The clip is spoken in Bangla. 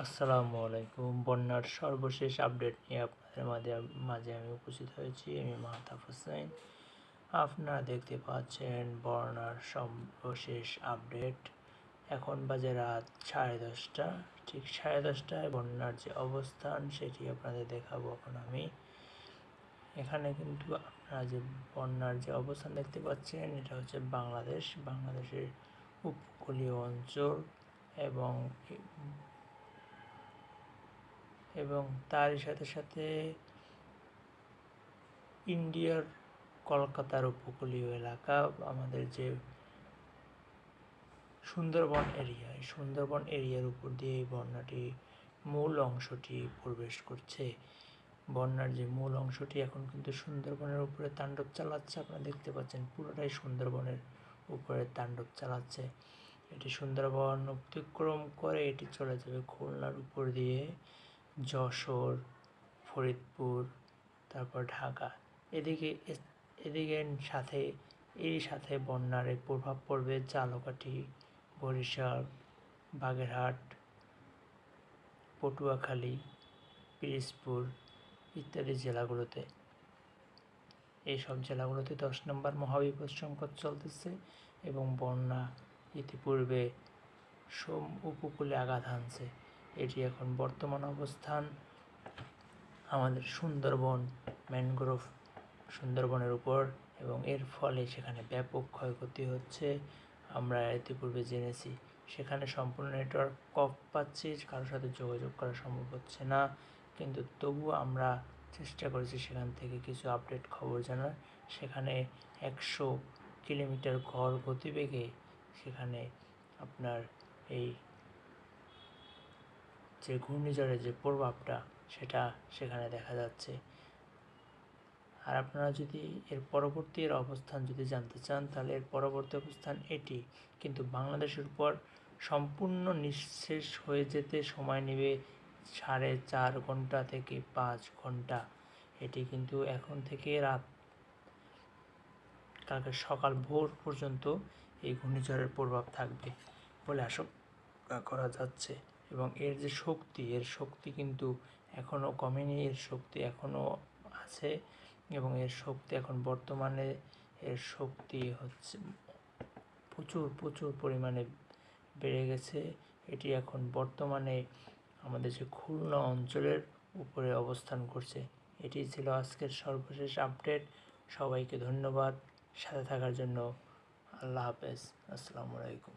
আসসালামু আলাইকুম। বন্যার সর্বশেষ আপডেট নিয়ে আপনাদের মাঝে আমি উপস্থিত হয়েছি। আমি মাহতাব হোসেন। আপনারা দেখতে পাচ্ছেন বন্যার সর্বশেষ আপডেট। এখন বাজে রাত 10:30। ঠিক 10:30টায় বন্যার যে অবস্থান সেটি আপনাদের দেখাবো এখন আমি। এখানে কিন্তু আপনারা যে বন্যার যে অবস্থান দেখতে পাচ্ছেন এটা হচ্ছে বাংলাদেশের উপকূলীয় অঞ্চল এবং তারই সাথে সাথে ইন্ডিয়ার কলকাতার উপকূলীয় এলাকা, আমাদের যে সুন্দরবন এরিয়ার উপর দিয়ে এই বন্যাটি মূল অংশটি প্রবেশ করছে। বন্যার যে মূল অংশটি এখন কিন্তু সুন্দরবনের উপরে তাণ্ডব চালাচ্ছে। আপনারা দেখতে পাচ্ছেন পুরোটাই সুন্দরবনের উপরে তাণ্ডব চালাচ্ছে। এটি সুন্দরবন অতিক্রম করে এটি চলে যাবে খুলনার উপর দিয়ে, যশোর, ফরিদপুর, তারপর ঢাকা। এদিকে সাথে বন্যার প্রভাব পড়বে ঝালকাঠি, বরিশাল, বাগেরহাট, পটুয়াখালী, পিরোজপুর ইত্যাদি জেলাগুলোতে। এইসব জেলাগুলোতে 10 নম্বর মহাবিপদ সংকট চলতেছে এবং বন্যা ইতিপূর্বে উপকূলে আঘাত হানছে। এটি এখন বর্তমান অবস্থান আমাদের সুন্দরবনের উপর, এবং এর ফলে সেখানে ব্যাপক ক্ষয়ক্ষতি হচ্ছে। আমরা ইতিপূর্বে জেনেছি সেখানে সম্পূর্ণ নেটওয়ার্ক অফ পাচ্ছি, কারোর সাথে যোগাযোগ করা সম্ভব হচ্ছে না, কিন্তু তবুও আমরা চেষ্টা করেছি সেখান থেকে কিছু আপডেট খবর জানার। সেখানে 100 কিলোমিটার গড় গতিবেগে সেখানে আপনার এই যে ঘূর্ণিঝড়ের যে প্রভাবটা সেটা সেখানে দেখা যাচ্ছে। আর আপনারা যদি এর অবস্থান যদি জানতে চান তাহলে এর পরবর্তী অবস্থান এটি, কিন্তু বাংলাদেশের উপর সম্পূর্ণ নিঃশেষ হয়ে যেতে সময় নেবে 4.5 ঘন্টা থেকে 5 ঘন্টা। এটি কিন্তু এখন থেকে কালকে সকাল ভোর পর্যন্ত এই ঘূর্ণিঝড়ের প্রভাব থাকবে বলে আশঙ্কা করা যাচ্ছে। এবং এর শক্তি কিন্তু এখনও কমেনি, এর শক্তি এখনও আছে এবং এর শক্তি এখন বর্তমানে হচ্ছে প্রচুর পরিমাণে বেড়ে গেছে। এটি এখন বর্তমানে আমাদের যে খুলনা অঞ্চলের উপরে অবস্থান করছে। এটি ছিল আজকের সর্বশেষ আপডেট। সবাইকে ধন্যবাদ সাথে থাকার জন্য। আল্লাহ হাফেজ। আসসালামু আলাইকুম।